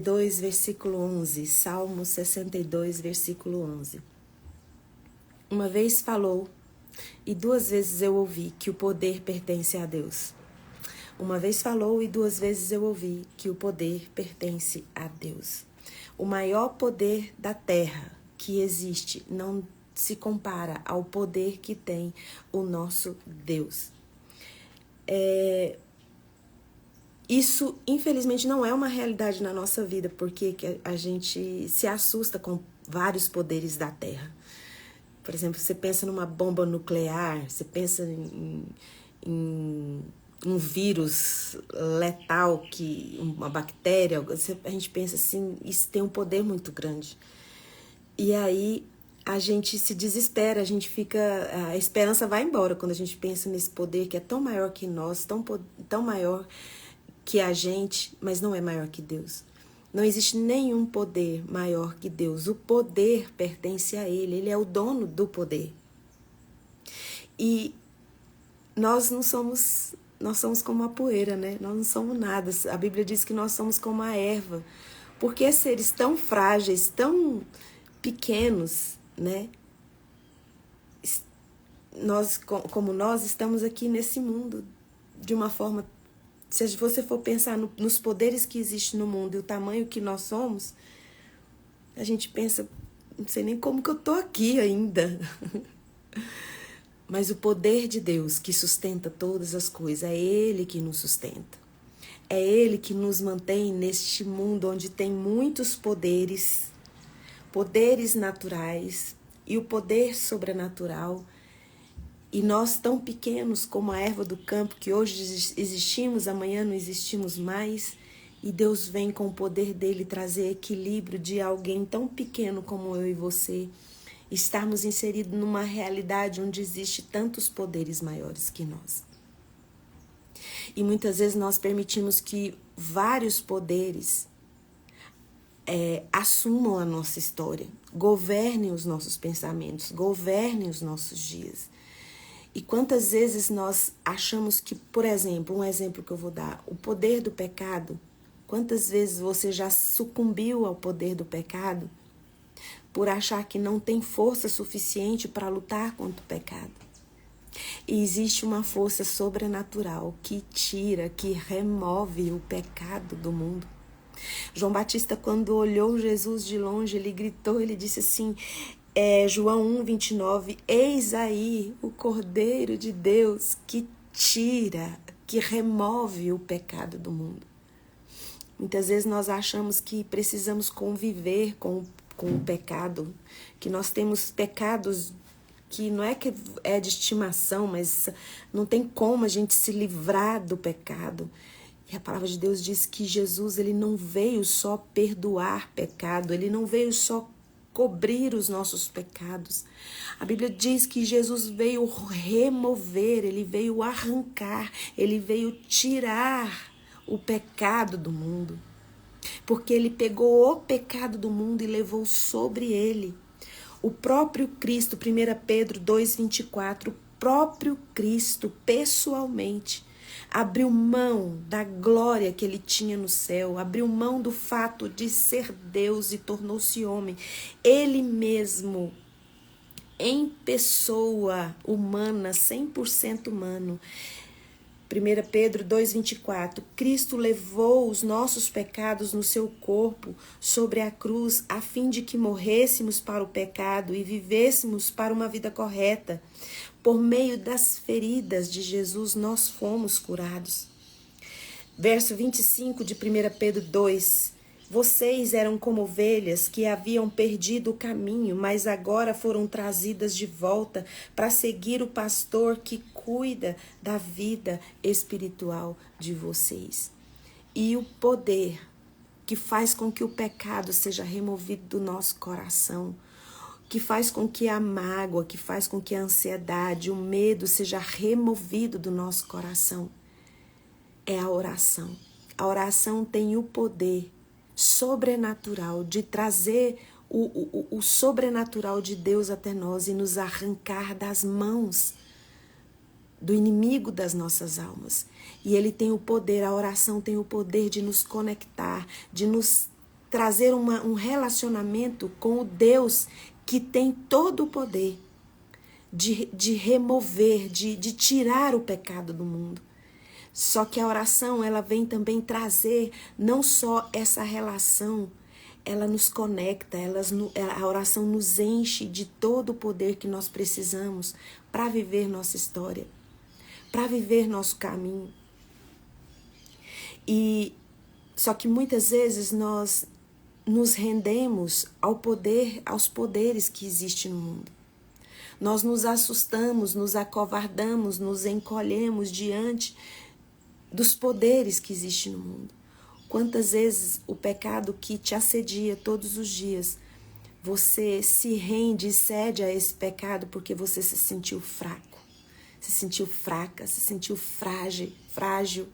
2, versículo 11, Salmo 62, versículo 11. Uma vez falou, e duas vezes eu ouvi que o poder pertence a Deus. Uma vez falou e duas vezes eu ouvi que o poder pertence a Deus. O maior poder da terra que existe não se compara ao poder que tem o nosso Deus. Isso, infelizmente, não é uma realidade na nossa vida, porque a gente se assusta com vários poderes da Terra. Por exemplo, você pensa numa bomba nuclear, você pensa em um vírus letal, uma bactéria, a gente pensa assim, isso tem um poder muito grande. E aí a gente se desespera, a esperança vai embora quando a gente pensa nesse poder que é tão maior que nós, tão maior que a gente, mas não é maior que Deus. Não existe nenhum poder maior que Deus. O poder pertence a Ele. Ele é o dono do poder. E nós somos como a poeira, né? Nós não somos nada. A Bíblia diz que nós somos como a erva. Porque seres tão frágeis, tão pequenos, né? Como nós estamos aqui nesse mundo de uma forma. Se você for pensar nos poderes que existem no mundo e o tamanho que nós somos, a gente pensa, não sei nem como que eu tô aqui ainda. Mas o poder de Deus que sustenta todas as coisas, é Ele que nos sustenta. É Ele que nos mantém neste mundo onde tem muitos poderes naturais e o poder sobrenatural. E nós tão pequenos como a erva do campo, que hoje existimos, amanhã não existimos mais, e Deus vem com o poder dele trazer equilíbrio de alguém tão pequeno como eu e você, estarmos inseridos numa realidade onde existe tantos poderes maiores que nós. E muitas vezes nós permitimos que vários poderes assumam a nossa história, governem os nossos pensamentos, governem os nossos dias. E quantas vezes nós achamos que, por exemplo, um exemplo que eu vou dar, o poder do pecado, quantas vezes você já sucumbiu ao poder do pecado por achar que não tem força suficiente para lutar contra o pecado? E existe uma força sobrenatural que tira, que remove o pecado do mundo. João Batista, quando olhou Jesus de longe, ele gritou, ele disse assim... João 1, 29, eis aí o Cordeiro de Deus que tira, que remove o pecado do mundo. Muitas vezes nós achamos que precisamos conviver com o pecado, que nós temos pecados que não é que é de estimação, mas não tem como a gente se livrar do pecado. E a palavra de Deus diz que Jesus, ele não veio só perdoar pecado, ele não veio só cobrir os nossos pecados. A Bíblia diz que Jesus veio remover, ele veio arrancar, ele veio tirar o pecado do mundo. Porque ele pegou o pecado do mundo e levou sobre ele. O próprio Cristo, 1 Pedro 2,24, o próprio Cristo, pessoalmente, abriu mão da glória que ele tinha no céu, abriu mão do fato de ser Deus e tornou-se homem. Ele mesmo, em pessoa humana, 100% humano. 1 Pedro 2,24, Cristo levou os nossos pecados no seu corpo sobre a cruz, a fim de que morrêssemos para o pecado e vivêssemos para uma vida correta. Por meio das feridas de Jesus, nós fomos curados. Verso 25 de 1 Pedro 2, vocês eram como ovelhas que haviam perdido o caminho, mas agora foram trazidas de volta para seguir o pastor que cuida da vida espiritual de vocês. E o poder que faz com que o pecado seja removido do nosso coração, que faz com que a mágoa, que faz com que a ansiedade, o medo seja removido do nosso coração, é a oração. A oração tem o poder sobrenatural de trazer o sobrenatural de Deus até nós e nos arrancar das mãos do inimigo das nossas almas. E ele tem o poder, a oração tem o poder de nos conectar, de nos trazer um relacionamento com o Deus que tem todo o poder de remover, de tirar o pecado do mundo. Só que a oração, ela vem também trazer não só essa relação, ela nos conecta, a oração nos enche de todo o poder que nós precisamos para viver nossa história, para viver nosso caminho. E só que muitas vezes nós nos rendemos aos poderes que existem no mundo. Nós nos assustamos, nos acovardamos, nos encolhemos diante dos poderes que existem no mundo. Quantas vezes o pecado que te assedia todos os dias, você se rende e cede a esse pecado porque você se sentiu fraco, se sentiu fraca, se sentiu frágil.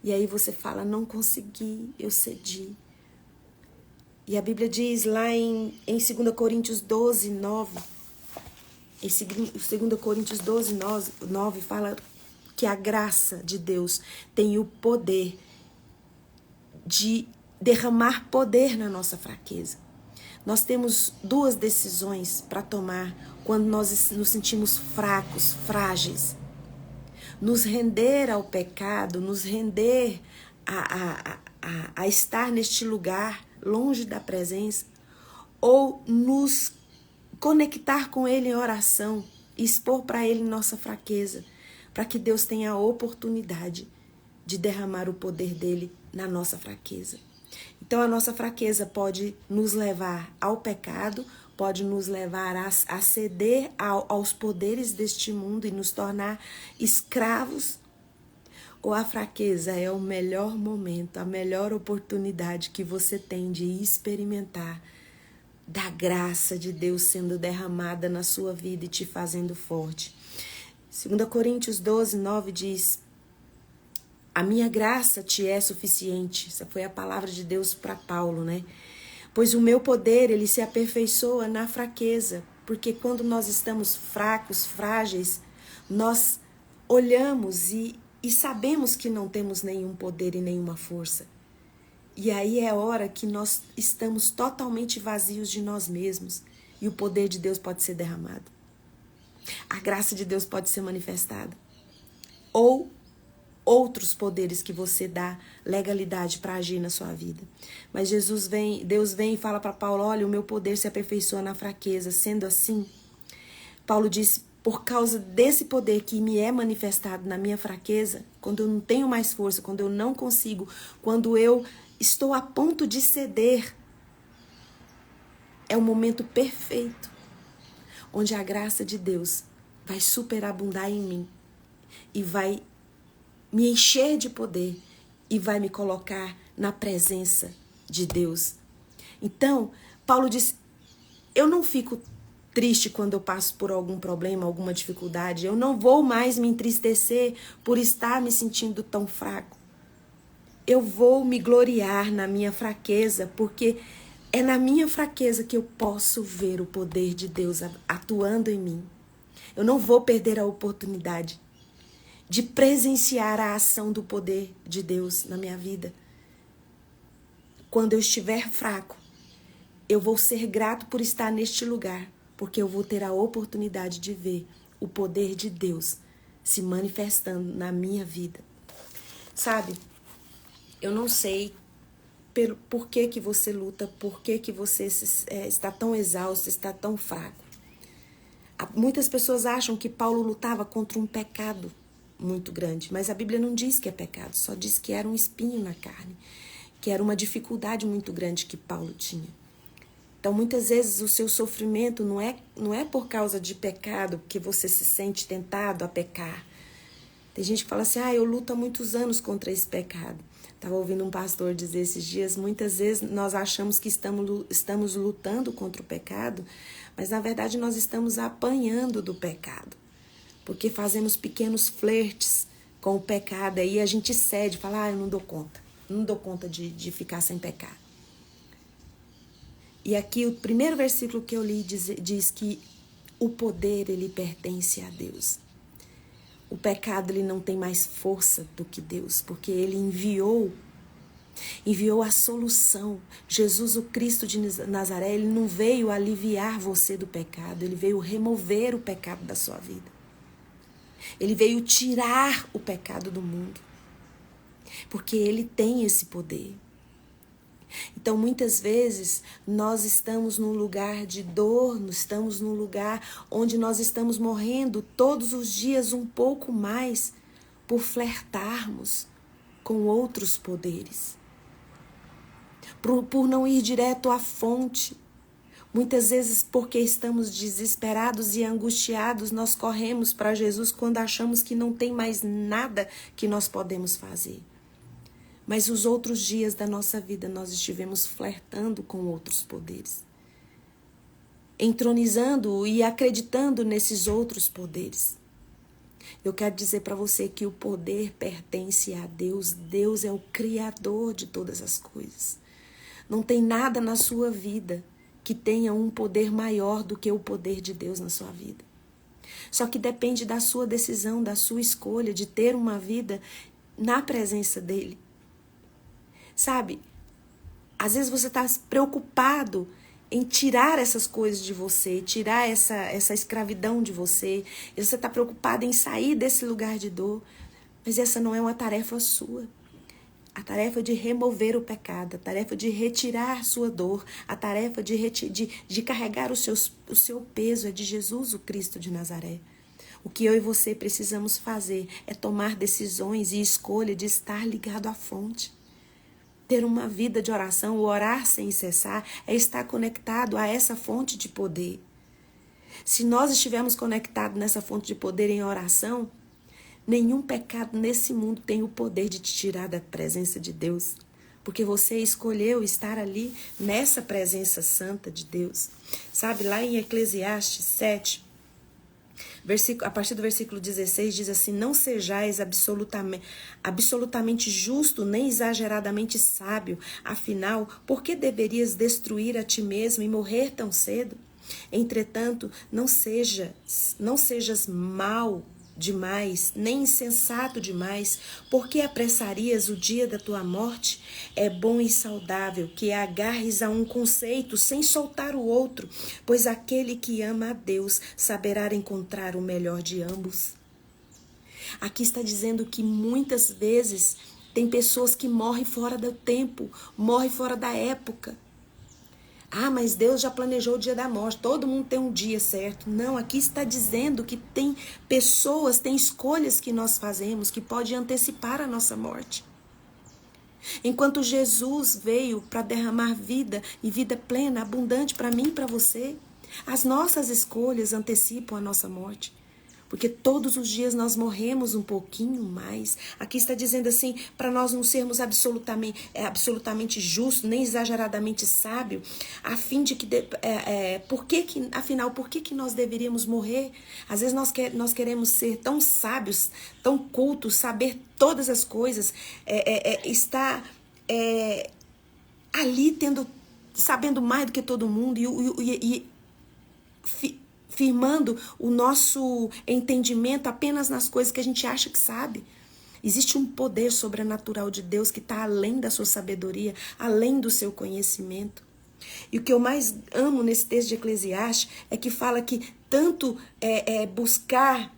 E aí você fala, não consegui, eu cedi. E a Bíblia diz lá em 2 Coríntios 12, 9, em 2 Coríntios 12, 9, fala que a graça de Deus tem o poder de derramar poder na nossa fraqueza. Nós temos duas decisões para tomar quando nós nos sentimos fracos, frágeis. Nos render ao pecado, nos render a estar neste lugar, longe da presença, ou nos conectar com Ele em oração, expor para Ele nossa fraqueza, para que Deus tenha a oportunidade de derramar o poder dele na nossa fraqueza. Então a nossa fraqueza pode nos levar ao pecado, pode nos levar a ceder aos poderes deste mundo e nos tornar escravos, ou a fraqueza é o melhor momento, a melhor oportunidade que você tem de experimentar da graça de Deus sendo derramada na sua vida e te fazendo forte. 2 Coríntios 12, 9 diz: a minha graça te é suficiente. Essa foi a palavra de Deus para Paulo, né? Pois o meu poder, ele se aperfeiçoa na fraqueza. Porque quando nós estamos fracos, frágeis, nós olhamos e sabemos que não temos nenhum poder e nenhuma força. E aí é a hora que nós estamos totalmente vazios de nós mesmos. E o poder de Deus pode ser derramado. A graça de Deus pode ser manifestada. Ou outros poderes que você dá legalidade para agir na sua vida. Mas Deus vem e fala para Paulo, olha, o meu poder se aperfeiçoa na fraqueza. Sendo assim, Paulo disse, por causa desse poder que me é manifestado na minha fraqueza, quando eu não tenho mais força, quando eu não consigo, quando eu estou a ponto de ceder, é o momento perfeito, onde a graça de Deus vai superabundar em mim e vai me encher de poder e vai me colocar na presença de Deus. Então, Paulo diz, eu não fico triste quando eu passo por algum problema, alguma dificuldade. Eu não vou mais me entristecer por estar me sentindo tão fraco. Eu vou me gloriar na minha fraqueza, porque é na minha fraqueza que eu posso ver o poder de Deus atuando em mim. Eu não vou perder a oportunidade de presenciar a ação do poder de Deus na minha vida. Quando eu estiver fraco, eu vou ser grato por estar neste lugar, porque eu vou ter a oportunidade de ver o poder de Deus se manifestando na minha vida. Sabe, eu não sei por que você luta, por que você está tão exausto, está tão fraco. Muitas pessoas acham que Paulo lutava contra um pecado muito grande, mas a Bíblia não diz que é pecado, só diz que era um espinho na carne, que era uma dificuldade muito grande que Paulo tinha. Então, muitas vezes o seu sofrimento não é por causa de pecado, que você se sente tentado a pecar. Tem gente que fala assim, eu luto há muitos anos contra esse pecado. Estava ouvindo um pastor dizer esses dias, muitas vezes nós achamos que estamos lutando contra o pecado, mas na verdade nós estamos apanhando do pecado. Porque fazemos pequenos flertes com o pecado, aí a gente cede, fala, eu não dou conta de ficar sem pecar. E aqui o primeiro versículo que eu li diz que o poder, ele pertence a Deus. O pecado, ele não tem mais força do que Deus, porque ele enviou Enviou a solução. Jesus, o Cristo de Nazaré, ele não veio aliviar você do pecado, ele veio remover o pecado da sua vida. Ele veio tirar o pecado do mundo, porque ele tem esse poder. Então, muitas vezes, nós estamos num lugar de dor, estamos num lugar onde nós estamos morrendo todos os dias um pouco mais por flertarmos com outros poderes, por não ir direto à fonte. Muitas vezes, porque estamos desesperados e angustiados, nós corremos para Jesus quando achamos que não tem mais nada que nós podemos fazer. Mas os outros dias da nossa vida nós estivemos flertando com outros poderes, entronizando e acreditando nesses outros poderes. Eu quero dizer para você que o poder pertence a Deus. Deus é o Criador de todas as coisas. Não tem nada na sua vida que tenha um poder maior do que o poder de Deus na sua vida. Só que depende da sua decisão, da sua escolha de ter uma vida na presença dele. Sabe, às vezes você está preocupado em tirar essas coisas de você, tirar essa escravidão de você. E você está preocupado em sair desse lugar de dor. Mas essa não é uma tarefa sua. A tarefa de remover o pecado, a tarefa de retirar sua dor, a tarefa de carregar o seu peso é de Jesus, o Cristo de Nazaré. O que eu e você precisamos fazer é tomar decisões e escolha de estar ligado à fonte. Ter uma vida de oração, orar sem cessar, é estar conectado a essa fonte de poder. Se nós estivermos conectados nessa fonte de poder em oração, nenhum pecado nesse mundo tem o poder de te tirar da presença de Deus. Porque você escolheu estar ali nessa presença santa de Deus. Sabe, lá em Eclesiastes 7, a partir do versículo 16, diz assim: não sejais absolutamente justo, nem exageradamente sábio. Afinal, por que deverias destruir a ti mesmo e morrer tão cedo? Entretanto, não sejas mau demais, nem insensato demais, porque apressarias o dia da tua morte? É bom e saudável que agarres a um conceito sem soltar o outro, pois aquele que ama a Deus saberá encontrar o melhor de ambos. Aqui está dizendo que muitas vezes tem pessoas que morrem fora do tempo, morrem fora da época. Ah, mas Deus já planejou o dia da morte, todo mundo tem um dia certo. Não, aqui está dizendo que tem pessoas, tem escolhas que nós fazemos que podem antecipar a nossa morte. Enquanto Jesus veio para derramar vida e vida plena, abundante para mim e para você, as nossas escolhas antecipam a nossa morte. Porque todos os dias nós morremos um pouquinho mais. Aqui está dizendo assim, para nós não sermos absolutamente justos, nem exageradamente sábios, a fim de que, afinal, por que nós deveríamos morrer? Às vezes nós queremos ser tão sábios, tão cultos, saber todas as coisas, estar ali sabendo mais do que todo mundo firmando o nosso entendimento apenas nas coisas que a gente acha que sabe. Existe um poder sobrenatural de Deus que está além da sua sabedoria, além do seu conhecimento. E o que eu mais amo nesse texto de Eclesiastes é que fala que tanto buscar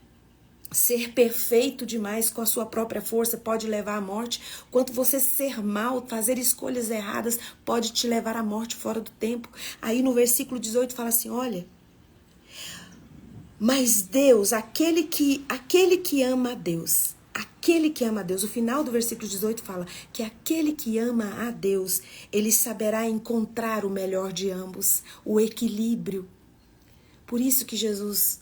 ser perfeito demais com a sua própria força pode levar à morte, quanto você ser mal, fazer escolhas erradas, pode te levar à morte fora do tempo. Aí no versículo 18 fala assim, olha, mas Deus, aquele que ama a Deus, o final do versículo 18 fala que aquele que ama a Deus, ele saberá encontrar o melhor de ambos, o equilíbrio. Por isso que Jesus,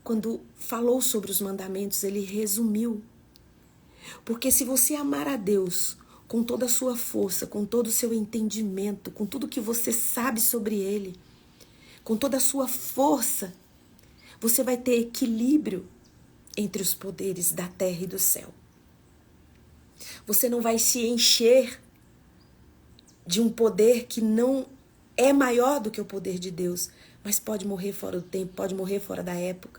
quando falou sobre os mandamentos, ele resumiu. Porque se você amar a Deus com toda a sua força, com todo o seu entendimento, com tudo que você sabe sobre ele, com toda a sua força, você vai ter equilíbrio entre os poderes da terra e do céu. Você não vai se encher de um poder que não é maior do que o poder de Deus, mas pode morrer fora do tempo, pode morrer fora da época.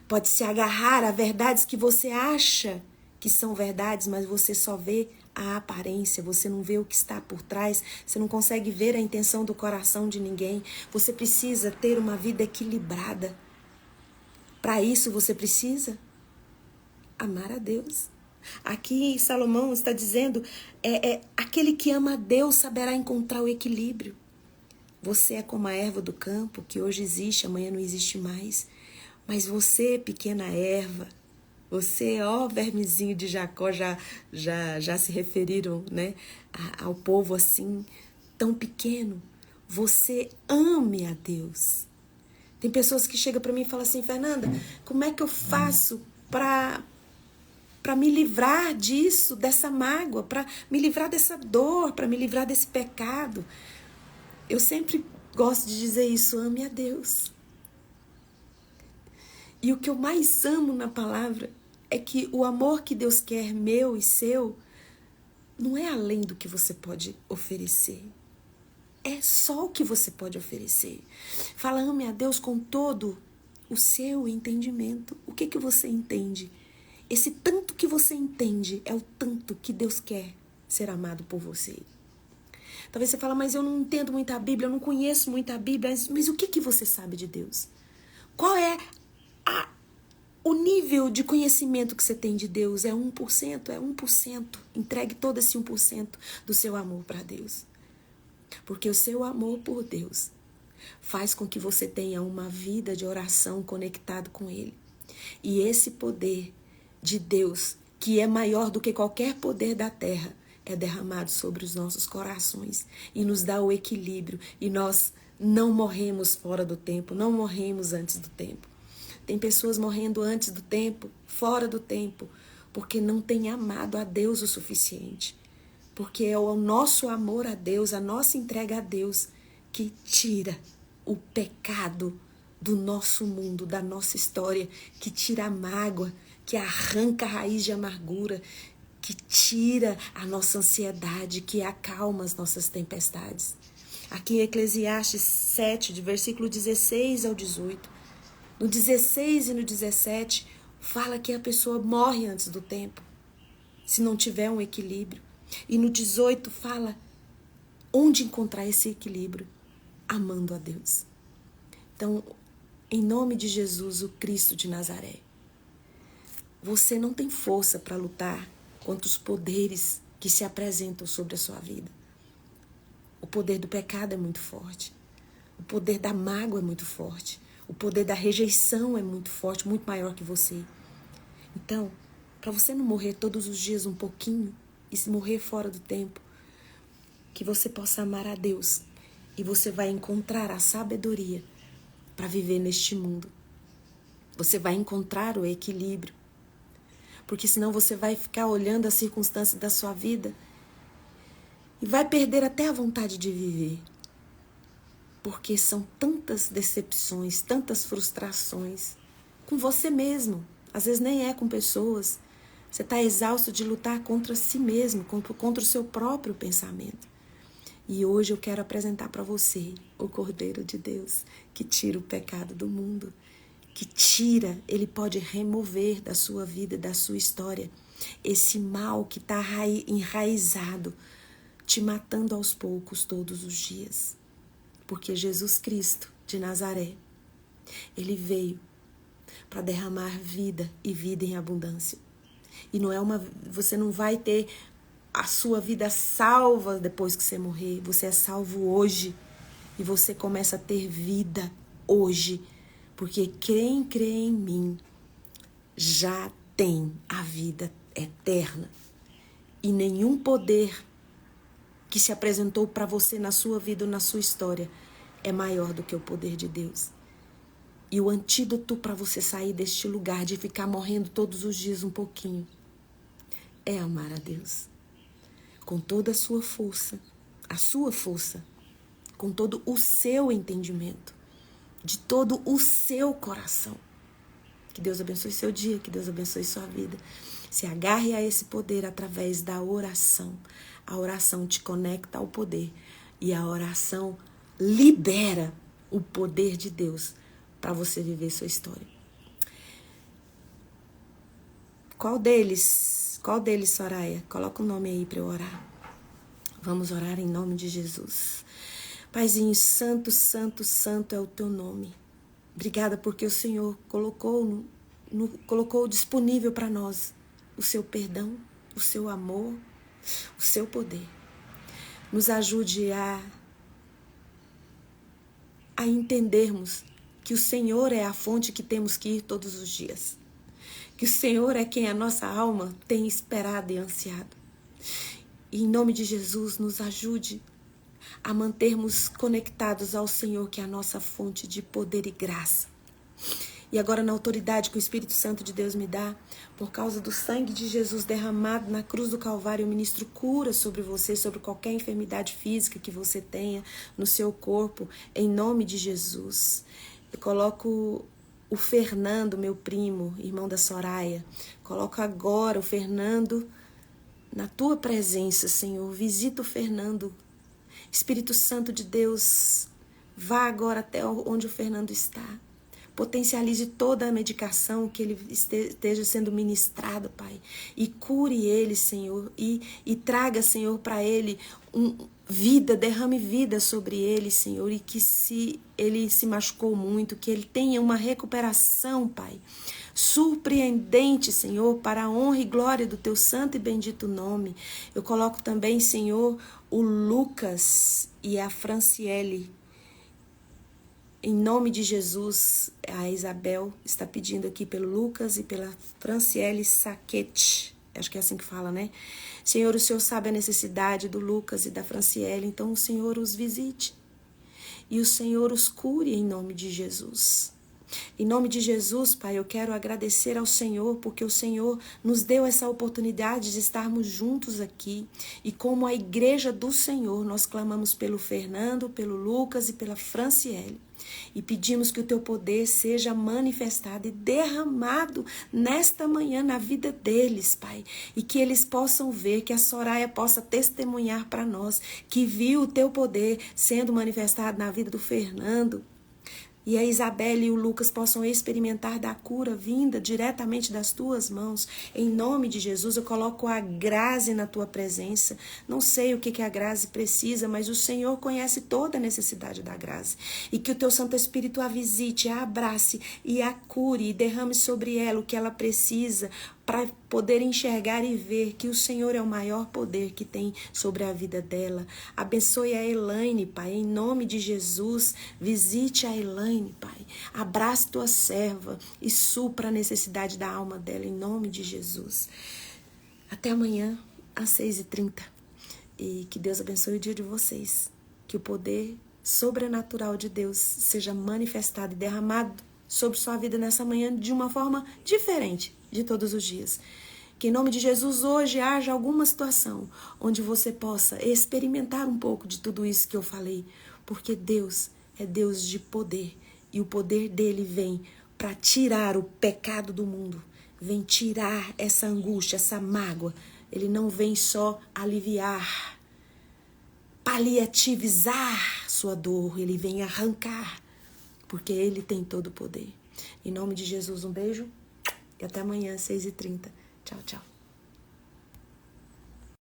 Pode se agarrar a verdades que você acha que são verdades, mas você só vê a aparência, você não vê o que está por trás, você não consegue ver a intenção do coração de ninguém. Você precisa ter uma vida equilibrada. Para isso você precisa amar a Deus. Aqui Salomão está dizendo, aquele que ama a Deus saberá encontrar o equilíbrio. Você é como a erva do campo, que hoje existe, amanhã não existe mais. Mas você, pequena erva, você, vermezinho de Jacó, já se referiram, né, ao povo assim, tão pequeno. Você ame a Deus. Tem pessoas que chegam para mim e falam assim, Fernanda, como é que eu faço para me livrar disso, dessa mágoa, para me livrar dessa dor, para me livrar desse pecado? Eu sempre gosto de dizer isso, ame a Deus. E o que eu mais amo na palavra é que o amor que Deus quer, meu e seu, não é além do que você pode oferecer. É só o que você pode oferecer. Fala, ame a Deus com todo o seu entendimento. O que você entende? Esse tanto que você entende é o tanto que Deus quer ser amado por você. Talvez você fale, mas eu não entendo muito a Bíblia, eu não conheço muito a Bíblia. Mas o que você sabe de Deus? Qual é o nível de conhecimento que você tem de Deus? É 1%? É 1%. Entregue todo esse 1% do seu amor para Deus. Porque o seu amor por Deus faz com que você tenha uma vida de oração conectado com Ele. E esse poder de Deus, que é maior do que qualquer poder da terra, é derramado sobre os nossos corações e nos dá o equilíbrio. E nós não morremos fora do tempo, não morremos antes do tempo. Tem pessoas morrendo antes do tempo, fora do tempo, porque não têm amado a Deus o suficiente. Porque é o nosso amor a Deus, a nossa entrega a Deus, que tira o pecado do nosso mundo, da nossa história, que tira a mágoa, que arranca a raiz de amargura, que tira a nossa ansiedade, que acalma as nossas tempestades. Aqui em Eclesiastes 7, de versículo 16 ao 18, no 16 e no 17, fala que a pessoa morre antes do tempo, se não tiver um equilíbrio. E no 18 fala onde encontrar esse equilíbrio, amando a Deus. Então, em nome de Jesus, o Cristo de Nazaré, você não tem força para lutar contra os poderes que se apresentam sobre a sua vida. O poder do pecado é muito forte. O poder da mágoa é muito forte. O poder da rejeição é muito forte, muito maior que você. Então, para você não morrer todos os dias um pouquinho e se morrer fora do tempo, que você possa amar a Deus e você vai encontrar a sabedoria para viver neste mundo. Você vai encontrar o equilíbrio. Porque senão você vai ficar olhando as circunstâncias da sua vida e vai perder até a vontade de viver. Porque são tantas decepções, tantas frustrações com você mesmo. Às vezes nem é com pessoas. Você está exausto de lutar contra si mesmo, contra o seu próprio pensamento. E hoje eu quero apresentar para você o Cordeiro de Deus, que tira o pecado do mundo, que tira, ele pode remover da sua vida, da sua história, esse mal que está enraizado, te matando aos poucos todos os dias. Porque Jesus Cristo de Nazaré, ele veio para derramar vida e vida em abundância. E não é você não vai ter a sua vida salva depois que você morrer. Você é salvo hoje. E você começa a ter vida hoje. Porque quem crê em mim já tem a vida eterna. E nenhum poder que se apresentou para você na sua vida ou na sua história é maior do que o poder de Deus. E o antídoto para você sair deste lugar de ficar morrendo todos os dias um pouquinho é amar a Deus. Com toda a sua força, com todo o seu entendimento, de todo o seu coração. Que Deus abençoe seu dia, que Deus abençoe sua vida. Se agarre a esse poder através da oração. A oração te conecta ao poder e a oração libera o poder de Deus para você viver sua história. Qual deles Qual deles, Soraya? Coloca o nome aí para eu orar. Vamos orar em nome de Jesus. Paizinho, santo, santo, santo é o teu nome. Obrigada porque o Senhor colocou disponível para nós o seu perdão, o seu amor, o seu poder. Nos ajude a entendermos que o Senhor é a fonte que temos que ir todos os dias. Que o Senhor é quem a nossa alma tem esperado e ansiado. E em nome de Jesus, nos ajude a mantermos conectados ao Senhor, que é a nossa fonte de poder e graça. E agora, na autoridade que o Espírito Santo de Deus me dá, por causa do sangue de Jesus derramado na cruz do Calvário, eu ministro cura sobre você, sobre qualquer enfermidade física que você tenha no seu corpo, em nome de Jesus. Eu coloco o Fernando, meu primo, irmão da Soraya. Coloco agora o Fernando na tua presença, Senhor. Visita o Fernando. Espírito Santo de Deus, vá agora até onde o Fernando está. Potencialize toda a medicação que ele esteja sendo ministrado, Pai. E cure ele, Senhor. E traga, Senhor, para ele vida, derrame vida sobre ele, Senhor. E que se ele se machucou muito, que ele tenha uma recuperação, Pai. Surpreendente, Senhor, para a honra e glória do teu santo e bendito nome. Eu coloco também, Senhor, o Lucas e a Franciele. Em nome de Jesus, a Isabel está pedindo aqui pelo Lucas e pela Franciele Saquete. Acho que é assim que fala, né? Senhor, o Senhor sabe a necessidade do Lucas e da Franciele, então o Senhor os visite. E o Senhor os cure em nome de Jesus. Em nome de Jesus, Pai, eu quero agradecer ao Senhor, porque o Senhor nos deu essa oportunidade de estarmos juntos aqui. E como a igreja do Senhor, nós clamamos pelo Fernando, pelo Lucas e pela Franciele. E pedimos que o teu poder seja manifestado e derramado nesta manhã na vida deles, Pai. E que eles possam ver, que a Soraya possa testemunhar para nós que viu o teu poder sendo manifestado na vida do Fernando. E a Isabela e o Lucas possam experimentar da cura vinda diretamente das tuas mãos. Em nome de Jesus, eu coloco a Grazi na tua presença. Não sei o que a Grazi precisa, mas o Senhor conhece toda a necessidade da Grazi. E que o teu Santo Espírito a visite, a abrace e a cure e derrame sobre ela o que ela precisa para poder enxergar e ver que o Senhor é o maior poder que tem sobre a vida dela. Abençoe a Elaine, Pai, em nome de Jesus. Visite a Elaine, Pai. Abrace tua serva e supra a necessidade da alma dela, em nome de Jesus. Até amanhã, às 6h30. E que Deus abençoe o dia de vocês. Que o poder sobrenatural de Deus seja manifestado e derramado sobre sua vida nessa manhã de uma forma diferente de todos os dias. Que em nome de Jesus hoje haja alguma situação onde você possa experimentar um pouco de tudo isso que eu falei, porque Deus é Deus de poder e o poder dele vem para tirar o pecado do mundo, vem tirar essa angústia, essa mágoa. Ele não vem só aliviar, paliativizar sua dor, ele vem arrancar, porque ele tem todo o poder. Em nome de Jesus, um beijo. E até amanhã, às 6h30. Tchau, tchau.